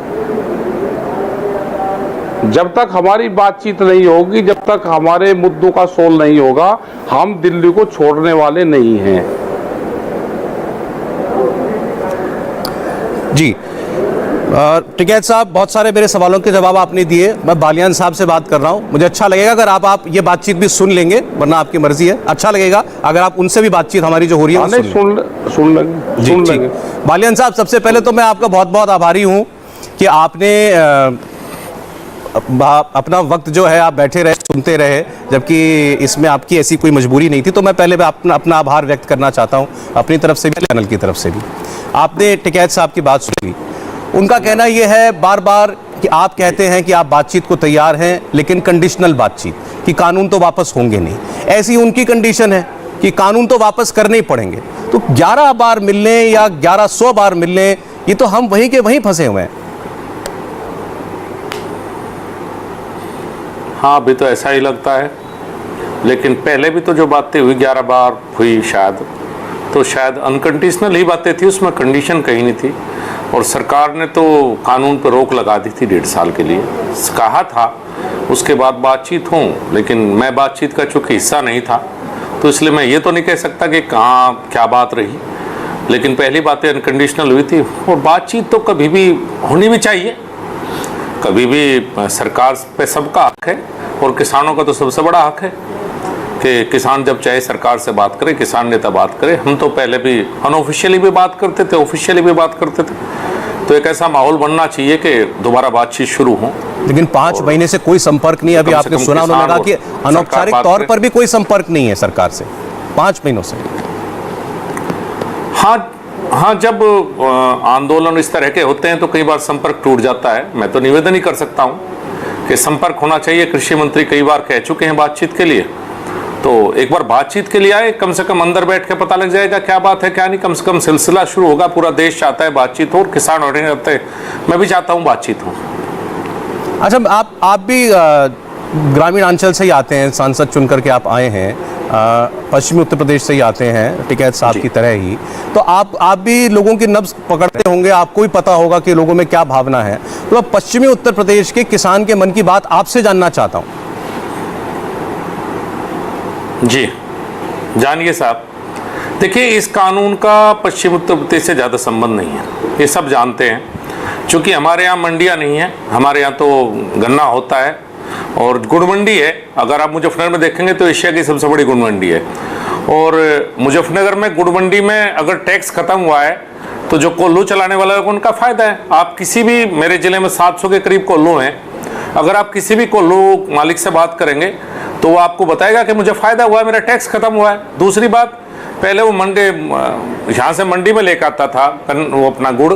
जब तक हमारी बातचीत नहीं होगी, जब तक हमारे मुद्दों का सोल नहीं होगा, हम दिल्ली को छोड़ने वाले नहीं हैं। जी टिकैत साहब, बहुत सारे मेरे सवालों के जवाब आपने दिए। मैं बालियान साहब से बात कर रहा हूं। मुझे अच्छा लगेगा अगर आप ये बातचीत भी सुन लेंगे, वरना आपकी मर्जी है। अच्छा लगेगा अगर आप उनसे भी बातचीत हमारी जो हो रही है सुन लेंगे। बालियान साहब, सबसे पहले तो मैं आपका बहुत बहुत आभारी हूं कि आपने अपना वक्त जो है आप बैठे रहे, सुनते रहे, जबकि इसमें आपकी ऐसी कोई मजबूरी नहीं थी। तो मैं पहले अपना आभार व्यक्त करना चाहता हूं अपनी तरफ से भी, चैनल की तरफ से भी। आपने टिकैत साहब की बात सुनी। उनका कहना यह है बार बार कि आप कहते हैं कि आप बातचीत को तैयार हैं, लेकिन कंडीशनल बातचीत, कि कानून तो वापस होंगे नहीं। ऐसी उनकी कंडीशन है कि कानून तो वापस करने ही पड़ेंगे। तो 11 बार मिलने या 1100 बार मिलने, ये तो हम वहीं के वहीं फंसे हुए हैं। हाँ, अभी तो ऐसा ही लगता है, लेकिन पहले भी तो जो बातें हुई 11 बार हुई शायद अनकंडीशनल ही बातें थी, उसमें कंडीशन कहीं नहीं थी। और सरकार ने तो कानून पर रोक लगा दी थी 1.5 साल के लिए, कहा था उसके बाद बातचीत हो, लेकिन मैं बातचीत का चूंकि हिस्सा नहीं था, तो इसलिए मैं ये तो नहीं कह सकता कि कहाँ क्या बात रही। लेकिन पहली बातें अनकंडीशनल हुई थी, और बातचीत तो कभी भी होनी भी चाहिए। कभी भी सरकार पे सबका हक है, और किसानों का तो सबसे बड़ा हक है कि किसान जब चाहे सरकार से बात करे, किसान नेता बात करे। हम तो पहले भी अनऑफिशियली भी बात करते थे, ऑफिशियली भी बात करते थे। तो एक ऐसा माहौल बनना चाहिए कि दोबारा बातचीत शुरू हो। लेकिन 5 महीने से कोई संपर्क नहीं। अभी आपने सुना, उन्होंने कहा कि अनौपचारिक तौर पर भी कोई संपर्क नहीं है सरकार से 5 महीनों से। हाँ, जब आंदोलन इस तरह के होते हैं तो कई बार संपर्क टूट जाता है। मैं तो निवेदन ही कर सकता हूँ कि संपर्क होना चाहिए। कृषि मंत्री कई बार कह चुके हैं बातचीत के लिए, तो एक बार बातचीत के लिए आए, कम से कम अंदर बैठ के पता लग जाएगा क्या बात है क्या नहीं। कम से कम सिलसिला शुरू होगा। पूरा देश चाहता है बातचीत हो, और किसान होने चाहते हैं, मैं भी चाहता हूँ बातचीत हो। अच्छा, आप भी ग्रामीण अंचल से ही आते हैं, सांसद चुन करके आप आए हैं, पश्चिमी उत्तर प्रदेश से ही आते हैं, टिकैत साहब की तरह ही। तो आप भी लोगों की नब्ज पकड़ते होंगे, आपको भी पता होगा कि लोगों में क्या भावना है। तो अब पश्चिमी उत्तर प्रदेश के किसान के मन की बात आपसे जानना चाहता हूँ। जी जानिए साहब, देखिए, इस कानून का पश्चिम उत्तर प्रदेश से ज़्यादा संबंध नहीं है, ये सब जानते हैं। क्योंकि हमारे यहाँ मंडियाँ नहीं है, हमारे यहाँ तो गन्ना होता है और गुड़ मंडी है। अगर आप मुजफ्फरनगर में देखेंगे तो एशिया की सबसे बड़ी गुड़ मंडी है। और मुजफ्फरनगर में गुड़ मंडी में अगर टैक्स खत्म हुआ है तो जो कोल्हू चलाने वाला है उनका फ़ायदा है। आप किसी भी, मेरे ज़िले में 700 के करीब कोल्हू हैं, अगर आप किसी भी कोल्हू मालिक से बात करेंगे तो वो आपको बताएगा कि मुझे फ़ायदा हुआ है, मेरा टैक्स खत्म हुआ है। दूसरी बात, पहले वो मंडी यहाँ से मंडी में लेकर आता था वो अपना गुड़,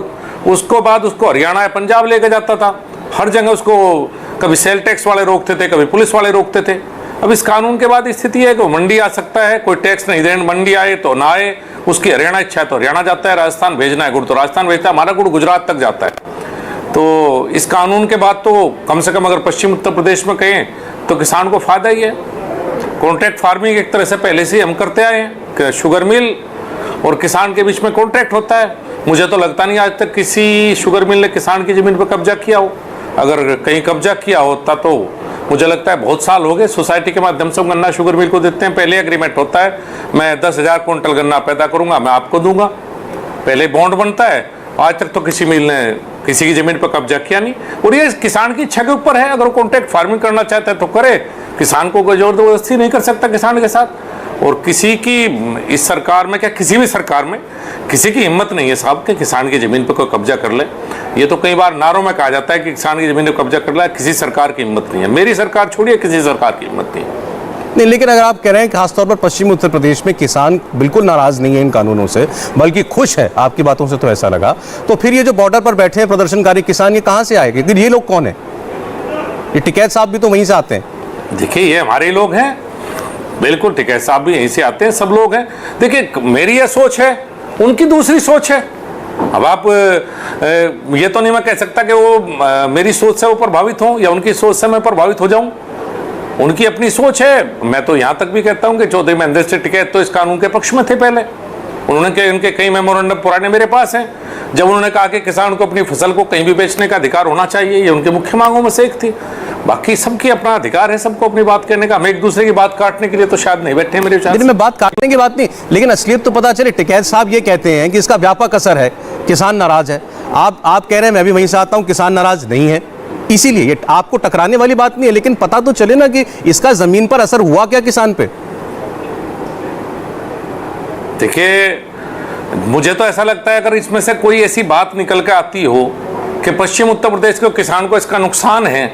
उसको बाद उसको हरियाणा या पंजाब लेकर जाता था। हर जगह उसको कभी सेल टैक्स वाले रोकते थे, कभी पुलिस वाले रोकते थे। अब इस कानून के बाद स्थिति है कि मंडी आ सकता है, कोई टैक्स नहीं देना, मंडी आए तो ना आए, उसकी हरियाणा इच्छा है तो हरियाणा जाता है, राजस्थान भेजना है गुड़ तो राजस्थान भेजता है, हमारा गुड़ गुजरात तक जाता है। तो इस कानून के बाद तो कम से कम अगर पश्चिम उत्तर प्रदेश में कहें तो किसान को फायदा ही है। कॉन्ट्रैक्ट फार्मिंग एक तरह से पहले से हम करते आए हैं, शुगर मिल और किसान के बीच में कॉन्ट्रैक्ट होता है। मुझे तो लगता नहीं आज तक किसी शुगर मिल ने किसान की जमीन पर कब्जा किया हो। अगर कहीं कब्जा किया होता तो मुझे लगता है बहुत साल हो गए। सोसाइटी के माध्यम से हम गन्ना शुगर मिल को देते हैं, पहले एग्रीमेंट होता है, मैं 10,000 क्विंटल गन्ना पैदा करूंगा, मैं आपको दूंगा, पहले बॉन्ड बनता है। आज तक तो किसी मिल ने किसी की जमीन पर कब्जा किया नहीं। और ये किसान की इच्छा के ऊपर है, अगर वो कॉन्ट्रैक्ट फार्मिंग करना चाहता है तो करे, किसान को कोई जबरदस्ती नहीं कर सकता किसान के साथ। और किसी की इस सरकार में, क्या किसी भी सरकार में, किसी की हिम्मत नहीं है साहब कि किसान की ज़मीन पर कोई कब्जा कर ले। ये तो कई बार नारों में कहा जाता है कि किसान की ज़मीन पर कब्जा कर ले, किसी सरकार की हिम्मत नहीं है। मेरी सरकार छोड़िए, किसी सरकार की हिम्मत नहीं है। नहीं, लेकिन अगर आप कह रहे हैं खासतौर पर पश्चिमी उत्तर प्रदेश में किसान बिल्कुल नाराज नहीं है इन कानूनों से, बल्कि खुश है, आपकी बातों से तो ऐसा लगा, तो फिर ये जो बॉर्डर पर बैठे हैं प्रदर्शनकारी किसान, ये कहाँ से आएंगे? ये लोग कौन है? ये टिकैत साहब भी तो वहीं से आते हैं। देखिए, ये हमारे लोग हैं, बिल्कुल टिकैत साहब भी यहीं से आते हैं, सब लोग हैं। देखिए, मेरी ये सोच है, उनकी दूसरी सोच है। अब आप ये तो नहीं मैं कह सकता कि वो मेरी सोच से वो प्रभावित हों या उनकी सोच से मैं प्रभावित हो जाऊं। उनकी अपनी सोच है। मैं तो यहां तक भी कहता हूं कि चौधरी महेंद्र सिंह टिकैत तो इस कानून के पक्ष में थे पहले। उन्होंने उनके कई मेमोरेंडम पुराने मेरे पास हैं, जब उन्होंने कहा कि किसान को अपनी फसल को कहीं भी बेचने का अधिकार होना चाहिए। ये उनकी मुख्य मांगों में से एक थी। बाकी सबकी अपना अधिकार है, सबको अपनी बात करने का। हम एक दूसरे की बात काटने के लिए तो शायद नहीं बैठे मेरे विचार से। मैं बात काटने की बात नहीं, लेकिन असलियत तो पता चले। टिकैत साहब ये कहते हैं कि इसका व्यापक असर है, किसान नाराज है। आप कह रहे हैं, मैं भी वहीं से आता हूं, किसान नाराज नहीं है। इसीलिए ये आपको टकराने वाली बात नहीं है, लेकिन पता तो चले ना कि इसका जमीन पर असर हुआ क्या किसान पे। देखिए, मुझे तो ऐसा लगता है अगर इसमें से कोई ऐसी बात निकल के आती हो कि पश्चिम उत्तर प्रदेश के किसान को इसका नुकसान है,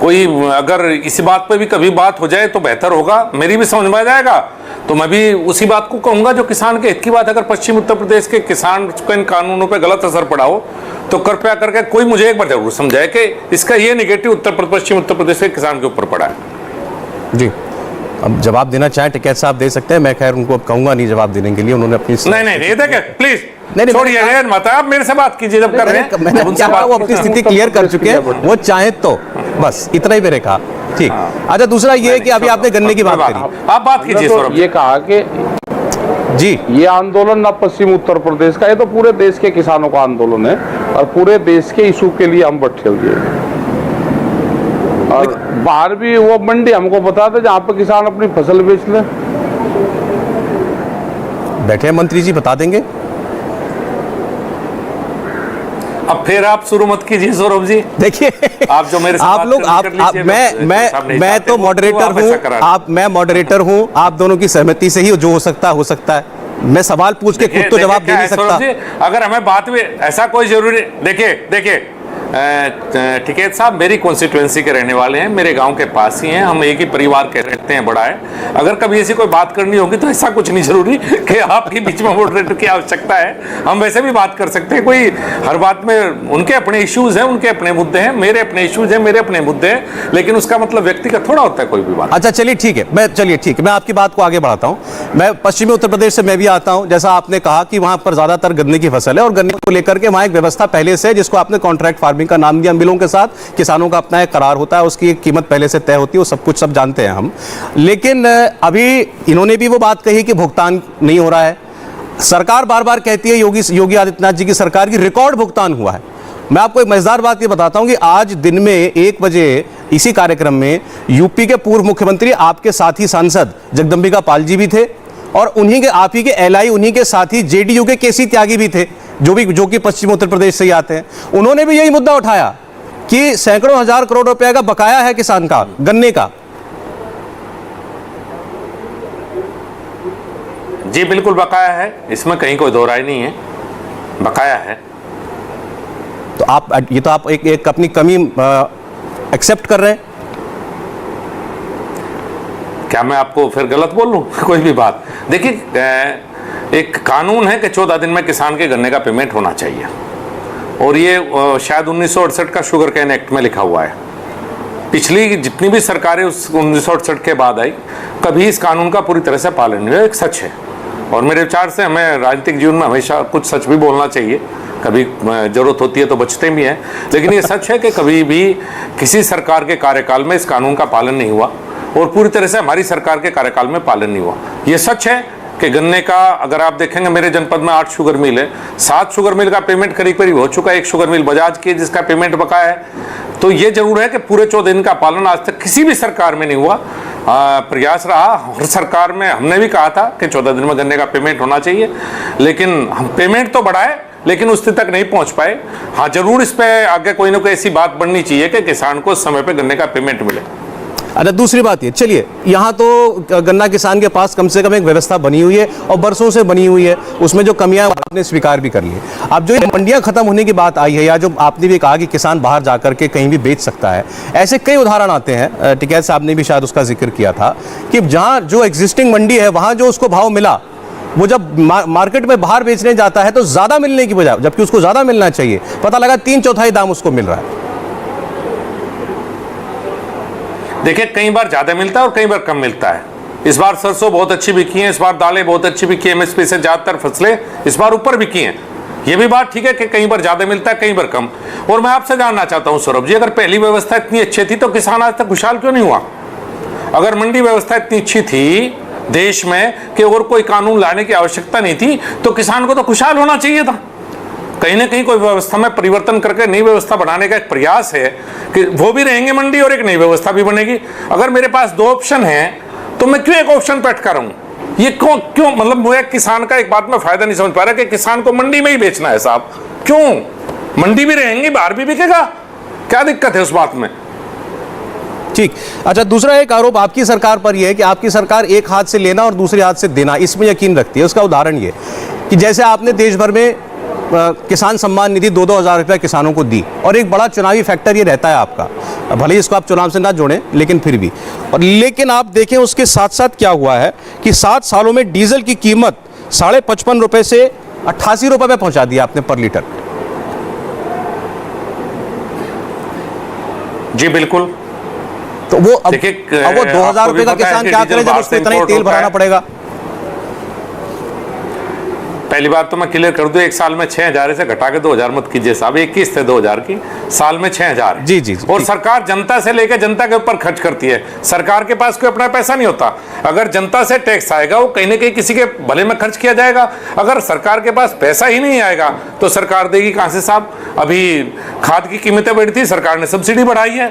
कोई अगर इसी बात पे भी कभी बात हो जाए तो बेहतर होगा, मेरी भी समझ में आ जाएगा। तो मैं भी उसी बात को कहूंगा जो किसान के हित की बात। अगर पश्चिम उत्तर प्रदेश के किसान को इन कानूनों पे गलत असर पड़ा हो तो कृपया करके कोई मुझे एक बार जरूर समझाए कि इसका ये नेगेटिव पश्चिम उत्तर प्रदेश के किसान के ऊपर पड़ा है। जी, अब जवाब देना चाहें टिकैत साहब दे सकते हैं। मैं खैर उनको अब कहूंगा नहीं जवाब देने के लिए, उन्होंने अपनी नहीं देखिए प्लीज नहीं, छोड़िए मत, आप मेरे से बात कीजिए जब कर रहे हैं। मैंने वो अपनी स्थिति क्लियर कर चुके हैं, वो चाहे तो बस इतना ही मेरे कहा। ठीक। अच्छा, दूसरा ये है कि अभी आपने गन्ने की बात करी, आप बात कीजिए। तो ये कहा कि जी ये आंदोलन ना पश्चिम उत्तर प्रदेश का, ये तो पूरे देश के किसानों का आंदोलन है और पूरे देश के इशू के लिए हम बैठे हुए हैं। और बाहर भी वो मंडी हमको बता दे जहाँ पे किसान अपनी फसल बेच ले। बैठे हैं मंत्री जी, बता देंगे। अब फिर आप शुरू मत कीजिए सौरभ जी। देखिए, आप जो मेरे आप लोग मैं तो मॉडरेटर हूँ, मैं मॉडरेटर हूँ। आप दोनों की सहमति से ही जो हो सकता है। मैं सवाल पूछ के खुद तो जवाब दे नहीं सकता। अगर हमें बात में ऐसा कोई जरूरी, देखिए टिकैत साहब मेरी कॉन्स्टिट्यूएंसी के रहने वाले हैं, मेरे गांव के पास ही हैं, हम एक ही परिवार के रहते हैं, बड़ा है। अगर कभी ऐसी कोई बात करनी होगी तो ऐसा कुछ नहीं जरूरी कि आपके बीच में मॉडरेटर की आवश्यकता है। हम वैसे भी बात कर सकते हैं। कोई हर बात में उनके अपने इश्यूज हैं, उनके अपने मुद्दे हैं, मेरे अपने इश्यूज हैं, मेरे अपने मुद्दे हैं, लेकिन उसका मतलब व्यक्तिगत थोड़ा होता है कोई भी बात। अच्छा, चलिए ठीक है, मैं आपकी बात को आगे बढ़ाता हूँ। मैं पश्चिमी उत्तर प्रदेश से मैं भी आता हूँ। जैसा आपने कहा कि वहां पर ज्यादातर गन्ने की फसल है और गन्ने को लेकर के वहां एक व्यवस्था पहले से है, जिसको आपने कॉन्ट्रैक्ट फार्मिंग का नाम दिया। मिलों के साथ किसानों का अपना एक करार होता है, उसकी एक कीमत पहले से तय होती है, वो सब कुछ सब जानते हैं हम। लेकिन अभी इन्होंने भी वो बात कही कि भुगतान नहीं हो रहा है। सरकार बार बार कहती है, योगी आदित्यनाथ जी की सरकार की रिकॉर्ड भुगतान हुआ है। मैं आपको एक मजेदार बात ये बताता हूं कि आज दिन में 1 बजे इसी कार्यक्रम में यूपी के पूर्व मुख्यमंत्री, आपके साथी सांसद जगदंबिका पाल जी भी थे और आप ही के एलआई, उन्हीं के साथी जेडीयू के केसी त्यागी भी थे, जो कि पश्चिम उत्तर प्रदेश से ही आते हैं। उन्होंने भी यही मुद्दा उठाया कि सैकड़ों हजार करोड़ रुपए का बकाया है किसान का, गन्ने का। जी बिल्कुल बकाया है, इसमें कहीं कोई दो राय नहीं है, बकाया है। तो आप एक अपनी कमी एक्सेप्ट कर रहे हैं। क्या मैं आपको फिर गलत बोल लूं कोई भी बात? देखिए, एक कानून है कि 14 दिन में किसान के गन्ने का पेमेंट होना चाहिए और ये शायद 1968 का शुगर कैन एक्ट में लिखा हुआ है। पिछली जितनी भी सरकारें उस 1968 के बाद आई, कभी इस कानून का पूरी तरह से पालन नहीं हुआ। एक सच है और मेरे विचार से हमें राजनीतिक जीवन में हमेशा कुछ सच भी बोलना चाहिए, कभी जरूरत होती है तो बचते भी हैं। लेकिन ये सच है कि कभी भी किसी सरकार के कार्यकाल में इस कानून का पालन नहीं हुआ और पूरी तरह से हमारी सरकार के कार्यकाल में पालन नहीं हुआ। ये सच है कि गन्ने का अगर आप देखेंगे, मेरे जनपद में 8 शुगर मिल है, 7 शुगर मिल का पेमेंट करीब करीब हो चुका है। 1 शुगर मिल बजाज की जिसका पेमेंट बकाया है। तो ये जरूर है कि पूरे 14 दिन का पालन आज तक किसी भी सरकार में नहीं हुआ। प्रयास रहा हर सरकार में, हमने भी कहा था कि 14 दिन में गन्ने का पेमेंट होना चाहिए, लेकिन हम पेमेंट तो बढ़ाए लेकिन उस तक नहीं पहुंच पाए। हाँ, जरूर इस पे आगे कोई ना कोई ऐसी बात बननी चाहिए कि किसान को समय पे गन्ने का पेमेंट मिले। अच्छा, दूसरी बात ये, चलिए यहाँ तो गन्ना किसान के पास कम से कम एक व्यवस्था बनी हुई है और बरसों से बनी हुई है, उसमें जो कमियां आपने स्वीकार भी कर ली। अब जो मंडियां खत्म होने की बात आई है, या जो आपने भी कहा कि किसान बाहर जाकर के कहीं भी बेच सकता है, ऐसे कई उदाहरण आते हैं। टिकैत साहब ने भी शायद उसका जिक्र किया था कि जहाँ जो एग्जिस्टिंग मंडी है वहाँ जो उसको भाव मिला, वो जब मार्केट में बाहर बेचने जाता है तो ज्यादा मिलने की बजाय, जबकि उसको ज्यादा मिलना चाहिए, पता लगा 3/4 दाम उसको मिल रहा है। देखिए, कई बार ज्यादा मिलता है और कई बार कम मिलता है। इस बार सरसों बहुत अच्छी बिकी है, इस बार दालें बहुत अच्छी बिकी है, एमएसपी से ज्यादातर फसलें इस बार ऊपर बिकी हैं। ये भी बात ठीक है कि कहीं पर ज्यादा मिलता है, कहीं पर कम। और मैं आपसे जानना चाहता हूं सौरभ जी, अगर पहली व्यवस्था इतनी अच्छी थी तो किसान आज तक खुशहाल क्यों नहीं हुआ? अगर मंडी व्यवस्था इतनी अच्छी थी देश में कि और कोई कानून लाने की आवश्यकता नहीं थी, तो किसान को तो खुशहाल होना चाहिए था। कहीं ना कहीं कोई व्यवस्था में परिवर्तन करके नई व्यवस्था बनाने का एक प्रयास है कि वो भी रहेंगे मंडी और एक नई व्यवस्था भी बनेगी। अगर मेरे पास दो ऑप्शन है तो मैं क्यों एक ऑप्शन पे अटका रहूं? ये क्यों मतलब मुझे किसान का एक बात में फायदा नहीं समझ पा रहा कि किसान को मंडी में ही बेचना है साहब। क्यों? मंडी भी रहेंगी, बाहर भी बिकेगा, क्या दिक्कत है उस बात में? ठीक। अच्छा, दूसरा एक आरोप आपकी सरकार पर यह है कि आपकी सरकार एक हाथ से लेना और दूसरे हाथ से देना, इसमें यकीन रखती है। उसका उदाहरण ये कि जैसे आपने देश भर में किसान सम्मान निधि 2-2 हज़ार रुपया किसानों को दी, और एक बड़ा चुनावी फैक्टर ये रहता है आपका, भले ही इसको आप चुनाव से ना जोड़ें लेकिन फिर भी। और लेकिन आप देखें उसके साथ साथ क्या हुआ है कि 7 सालों में डीजल की कीमत 55.5 रुपए से 88 रुपए पे पहुंचा दिया आपने पर लीटर। जी बिल्कुल। तो वो अब देखिए, वो 2,000 रुपए का किसान क्या करे जब उसको इतना ही तेल भराना पड़ेगा? पहली बात तो मैं क्लियर कर दूं, एक साल में 6,000 से घटा के 2,000 मत कीजिए साहब। 21 थे 2000 की, साल में 6,000। जी जी। और सरकार जनता से लेकर जनता के ऊपर खर्च करती है। सरकार के पास कोई अपना पैसा नहीं होता। अगर जनता से टैक्स आएगा वो कहीं ना कहीं किसी के भले में खर्च किया जाएगा। अगर सरकार के पास पैसा ही नहीं आएगा तो सरकार देगी कहां से साहब? अभी खाद की कीमतें बढ़ी थी, सरकार ने सब्सिडी बढ़ाई है।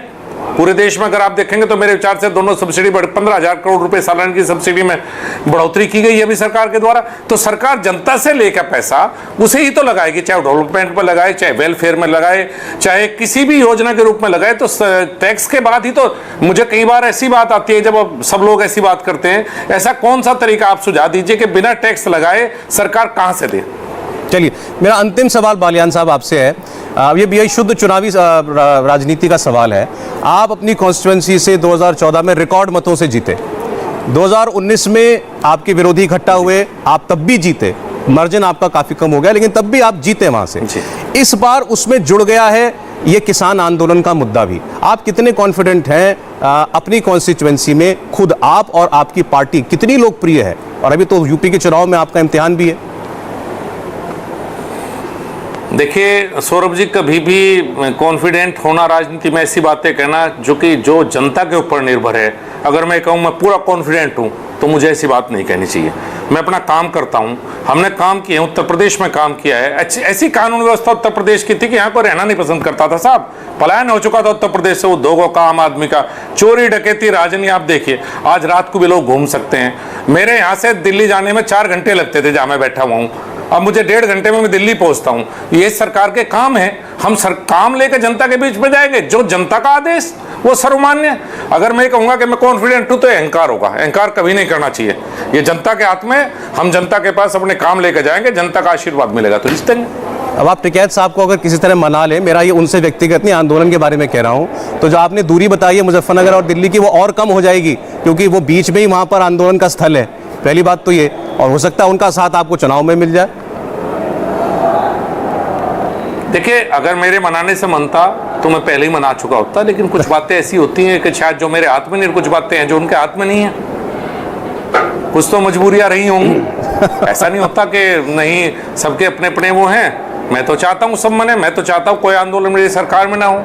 पूरे देश में अगर आप देखेंगे तो मेरे विचार से दोनों सब्सिडी बढ़ 15,000 करोड़ रुपए सालाना की सब्सिडी में बढ़ोतरी की गई है अभी सरकार के द्वारा। तो सरकार जनता से लेकर पैसा उसे ही तो लगाएगी, चाहे डेवलपमेंट पर लगाए, चाहे वेलफेयर में लगाए, चाहे किसी भी योजना के रूप में लगाए। तो टैक्स के बाद ही तो मुझे कई बार ऐसी बात आती है जब सब लोग ऐसी बात करते हैं, ऐसा कौन सा तरीका आप सुझाव दीजिए कि बिना टैक्स लगाए सरकार कहां से दे? चलिए, मेरा अंतिम सवाल बालियान साहब आपसे है, ये भी शुद्ध चुनावी राजनीति का सवाल है। आप अपनी कॉन्स्टिट्यूएंसी से 2014 में रिकॉर्ड मतों से जीते, 2019 में आपके विरोधी इकट्ठा हुए, आप तब भी जीते, मार्जिन आपका काफी कम हो गया लेकिन तब भी आप जीते वहां से। इस बार उसमें जुड़ गया है ये किसान आंदोलन का मुद्दा भी। आप कितने कॉन्फिडेंट हैं अपनी कॉन्स्टिट्यूएंसी में, खुद आप और आपकी पार्टी कितनी लोकप्रिय है? और अभी तो यूपी के चुनाव में आपका इम्तिहान भी है। देखिए सौरभ जी, कभी भी कॉन्फिडेंट होना राजनीति में ऐसी बातें कहना जो जनता के ऊपर निर्भर है। अगर मैं कहूँ मैं पूरा कॉन्फिडेंट हूँ तो मुझे ऐसी बात नहीं कहनी चाहिए। मैं अपना काम करता हूँ, हमने काम किए, उत्तर प्रदेश में काम किया है। ऐसी कानून व्यवस्था उत्तर प्रदेश की थी कि यहाँ को रहना नहीं पसंद करता था साहब। पलायन हो चुका था उत्तर प्रदेश से उद्योगों का, आम आदमी का, चोरी डकैती राजनी। आप देखिए आज रात को भी लोग घूम सकते हैं। मेरे यहाँ से दिल्ली जाने में 4 घंटे लगते थे जहाँ मैं बैठा हुआ हूँ, अब मुझे 1.5 घंटे में मैं दिल्ली पहुंचता हूं। ये सरकार के काम है। हम काम लेकर जनता के बीच में जाएंगे, जो जनता का आदेश वो सर्वमान्य। अगर मैं कहूंगा कि मैं कॉन्फिडेंट हूं तो अहंकार होगा। अहंकार कभी नहीं करना चाहिए। ये जनता के हाथ में, हम जनता के पास अपने काम लेकर जाएंगे, जनता का आशीर्वाद मिलेगा तो जीतेंगे। अब आप टिकैत साहब को अगर किसी तरह मना ले, मेरा ये उनसे व्यक्तिगत नहीं, आंदोलन के बारे में कह रहा हूं, तो जो आपने दूरी बताई है मुजफ्फरनगर और दिल्ली की, वो और कम हो जाएगी क्योंकि वो बीच में ही वहां पर आंदोलन का स्थल है। पहली बात तो ये, और हो सकता है उनका साथ आपको चुनाव में मिल जाए। देखिए, अगर मेरे मनाने से मनता तो मैं पहले ही मना चुका होता, लेकिन कुछ बातें ऐसी होती हैं कि शायद जो मेरे हाथ में नहीं, कुछ बातें हैं जो उनके हाथ में नहीं है। कुछ तो मजबूरियां रही होंगी। ऐसा नहीं होता कि नहीं, सबके अपने अपने वो हैं। मैं तो चाहता हूँ सब मने, मैं तो चाहता हूँ कोई आंदोलन मेरी सरकार में ना हो,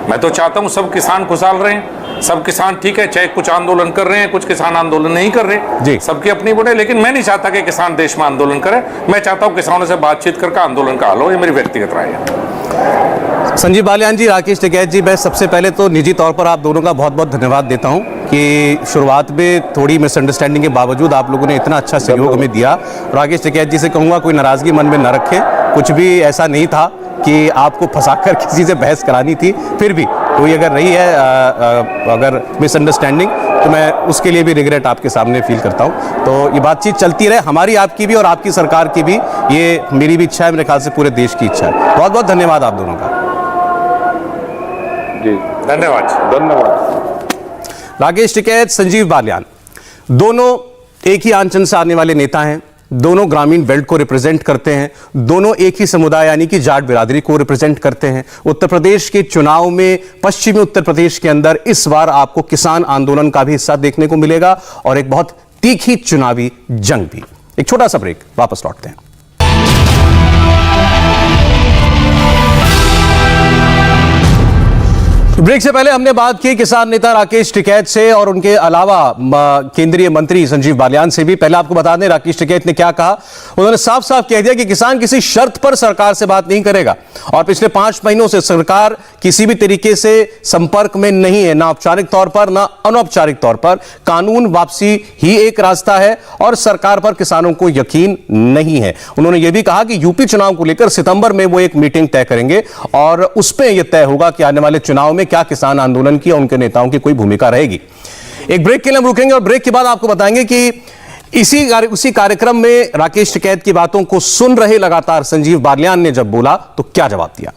मैं तो चाहता हूँ सब किसान खुशहाल रहें, सब किसान ठीक है, चाहे कुछ आंदोलन कर रहे हैं, कुछ किसान आंदोलन नहीं कर रहे, सबकी अपनी बड़े। लेकिन मैं नहीं चाहता कि किसान देश में आंदोलन करे। मैं चाहता हूँ किसानों से बातचीत करके आंदोलन का हल हो। ये मेरी व्यक्तिगत राय है। संजीव बालियान जी, राकेश टिकैत जी, मैं सबसे पहले तो निजी तौर पर आप दोनों का बहुत बहुत धन्यवाद देता हूं कि शुरुआत में थोड़ी मिसअंडरस्टैंडिंग के बावजूद आप लोगों ने इतना अच्छा सहयोग हमें दिया। राकेश टिकैत जी से कहूँगा कोई नाराज़गी मन में न रखें, कुछ भी ऐसा नहीं था कि आपको फंसाकर किसी से बहस करानी थी। फिर भी कोई अगर रही है अगर मिसअंडरस्टैंडिंग, तो मैं उसके लिए भी रिग्रेट आपके सामने फील करता हूं। तो ये बातचीत चलती रहे, हमारी आपकी भी और आपकी सरकार की भी, ये मेरी भी इच्छा है, मेरे ख्याल से पूरे देश की इच्छा है। बहुत बहुत धन्यवाद आप दोनों का। जी धन्यवाद। धन्यवाद। राकेश टिकैत, संजीव बालियान, दोनों एक ही आंचल से आने वाले नेता हैं, दोनों ग्रामीण बेल्ट को रिप्रेजेंट करते हैं, दोनों एक ही समुदाय यानी कि जाट बिरादरी को रिप्रेजेंट करते हैं। उत्तर प्रदेश के चुनाव में पश्चिमी उत्तर प्रदेश के अंदर इस बार आपको किसान आंदोलन का भी हिस्सा देखने को मिलेगा और एक बहुत तीखी चुनावी जंग भी। एक छोटा सा ब्रेक, वापस लौटते हैं। ब्रेक से पहले हमने बात की किसान नेता राकेश टिकैत से और उनके अलावा केंद्रीय मंत्री संजीव बालियान से भी। पहले आपको बता दें राकेश टिकैत ने क्या कहा। उन्होंने साफ साफ कह दिया कि किसान किसी शर्त पर सरकार से बात नहीं करेगा और पिछले 5 महीनों से सरकार किसी भी तरीके से संपर्क में नहीं है, ना औपचारिक तौर पर ना अनौपचारिक तौर पर। कानून वापसी ही एक रास्ता है और सरकार पर किसानों को यकीन नहीं है। उन्होंने यह भी कहा कि यूपी चुनाव को लेकर सितंबर में वो एक मीटिंग तय करेंगे और उसमें यह तय होगा कि आने वाले चुनाव में क्या किसान आंदोलन की और उनके नेताओं की कोई भूमिका रहेगी। एक ब्रेक के लिए हम रुकेंगे और ब्रेक के बाद आपको बताएंगे कि उसी कार्यक्रम में राकेश टिकैत की बातों को सुन रहे लगातार संजीव बालियान ने जब बोला तो क्या जवाब दिया।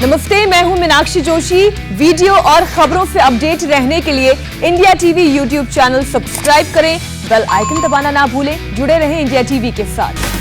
नमस्ते, मैं हूं मीनाक्षी जोशी। वीडियो और खबरों से अपडेट रहने के लिए India TV YouTube channel subscribe करें, बेल आइकन दबाना ना भूलें। जुड़े रहें इंडिया टीवी के साथ।